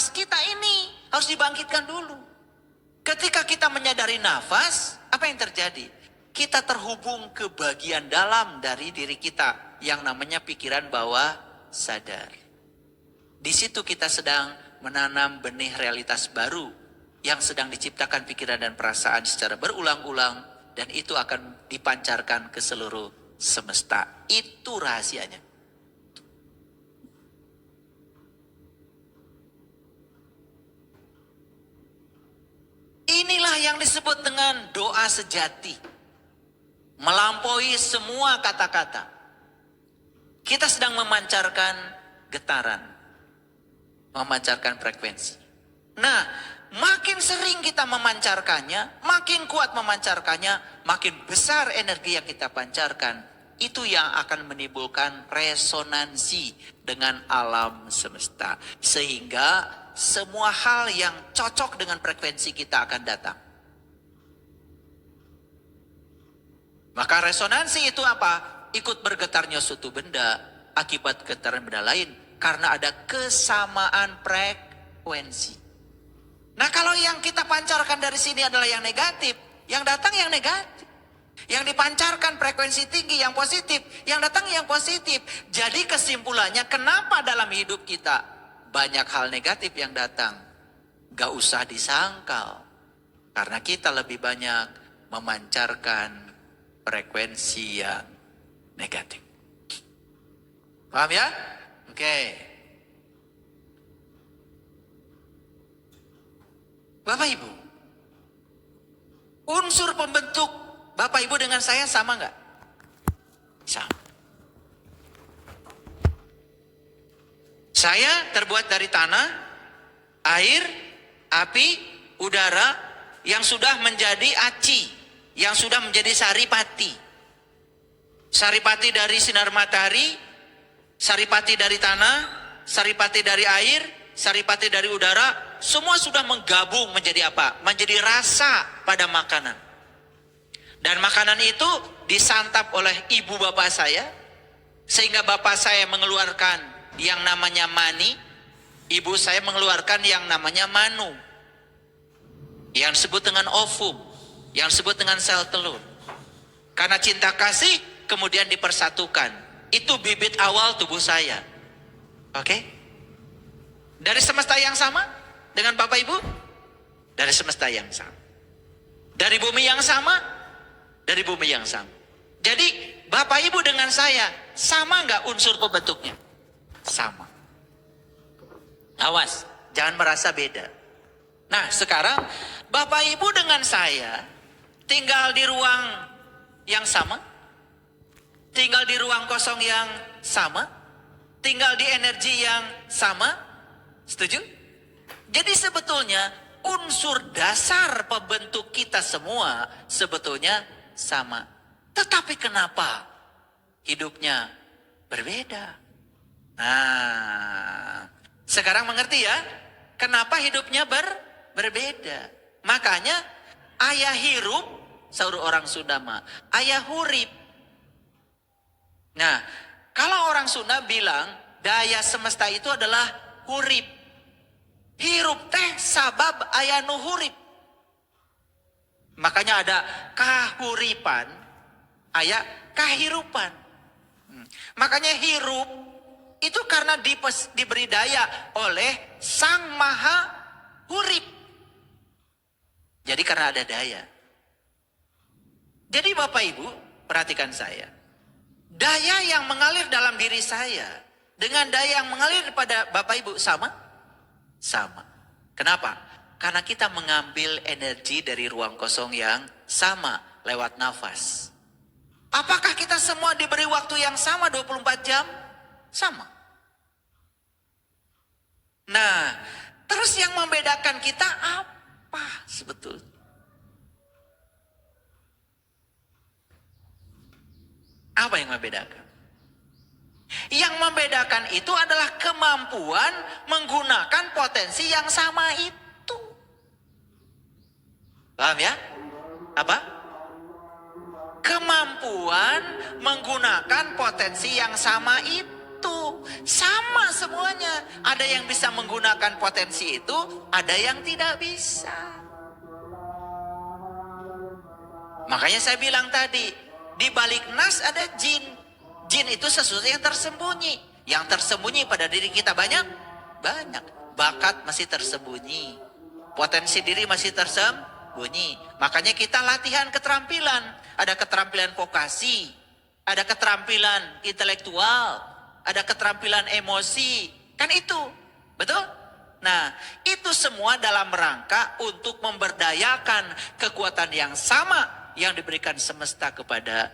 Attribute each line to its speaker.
Speaker 1: nafas kita ini harus dibangkitkan dulu. Ketika kita menyadari nafas, apa yang terjadi? Kita terhubung ke bagian dalam dari diri kita yang namanya pikiran bawah sadar. Di situ kita sedang menanam benih realitas baru yang sedang diciptakan pikiran dan perasaan secara berulang-ulang, dan itu akan dipancarkan ke seluruh semesta. Itu rahasianya. Inilah yang disebut dengan doa sejati. Melampaui semua kata-kata. Kita sedang memancarkan getaran. Memancarkan frekuensi. Nah, makin sering kita memancarkannya, makin kuat memancarkannya, makin besar energi yang kita pancarkan. Itu yang akan menimbulkan resonansi dengan alam semesta. Sehingga semua hal yang cocok dengan frekuensi kita akan datang. Maka resonansi itu apa? Ikut bergetarnya suatu benda akibat getaran benda lain. Karena ada kesamaan frekuensi. Nah, kalau yang kita pancarkan dari sini adalah yang negatif, yang datang yang negatif. Yang dipancarkan frekuensi tinggi yang positif, yang datang yang positif. Jadi kesimpulannya, kenapa dalam hidup kita banyak hal negatif yang datang? Gak usah disangkal. Karena kita lebih banyak memancarkan frekuensi yang negatif. Paham ya? Oke. Bapak Ibu, unsur pembentuk Bapak Ibu dengan saya sama nggak? Sama. Saya terbuat dari tanah, air, api, udara yang sudah menjadi aci, yang sudah menjadi saripati. Saripati dari sinar matahari, saripati dari tanah, saripati dari air, saripati dari udara, semua sudah menggabung menjadi apa? Menjadi rasa pada makanan. Dan makanan itu disantap oleh ibu bapak saya, sehingga bapak saya mengeluarkan yang namanya mani, ibu saya mengeluarkan yang namanya manu, yang disebut dengan ovum, yang disebut dengan sel telur. Karena cinta kasih kemudian dipersatukan. Itu bibit awal tubuh saya. Oke? Dari semesta yang sama dengan Bapak Ibu? Dari semesta yang sama. Dari bumi yang sama? Dari bumi yang sama. Jadi Bapak Ibu dengan saya sama nggak unsur pembentuknya? Sama. Awas, jangan merasa beda. Nah, sekarang Bapak Ibu dengan saya tinggal di ruang yang sama, tinggal di ruang kosong yang sama, tinggal di energi yang sama. Setuju? Jadi sebetulnya unsur dasar pembentuk kita semua sebetulnya sama. Tetapi kenapa hidupnya berbeda? Nah, sekarang mengerti ya? Kenapa hidupnya berbeda? Makanya ayah hirup, saur orang Sunda mah, ayah hurip. Nah, kalau orang Sunda bilang daya semesta itu adalah hurip. Hirup teh sabab ayah nu hurip. Makanya ada kahuripan, ayah kahirupan. Makanya hirup itu karena diberi daya oleh Sang Maha Hurip. Jadi karena ada daya. Jadi Bapak Ibu, perhatikan saya. Daya yang mengalir dalam diri saya dengan daya yang mengalir pada Bapak Ibu sama? Sama. Kenapa? Karena kita mengambil energi dari ruang kosong yang sama lewat nafas. Apakah kita semua diberi waktu yang sama 24 jam? Sama. Nah, terus yang membedakan kita apa sebetulnya? Apa yang membedakan? Yang membedakan itu adalah kemampuan menggunakan potensi yang sama itu. Paham ya? Apa? Kemampuan menggunakan potensi yang sama itu. Tuh, sama semuanya. Ada yang bisa menggunakan potensi itu, ada yang tidak bisa. Makanya saya bilang tadi, di balik nas ada jin. Jin itu sesuatu yang tersembunyi. Yang tersembunyi pada diri kita banyak? Banyak. Bakat masih tersembunyi. Potensi diri masih tersembunyi. Makanya kita latihan keterampilan. Ada keterampilan vokasi. Ada keterampilan intelektual. Ada keterampilan emosi. Kan itu. Betul? Nah, itu semua dalam rangka untuk memberdayakan kekuatan yang sama yang diberikan semesta kepada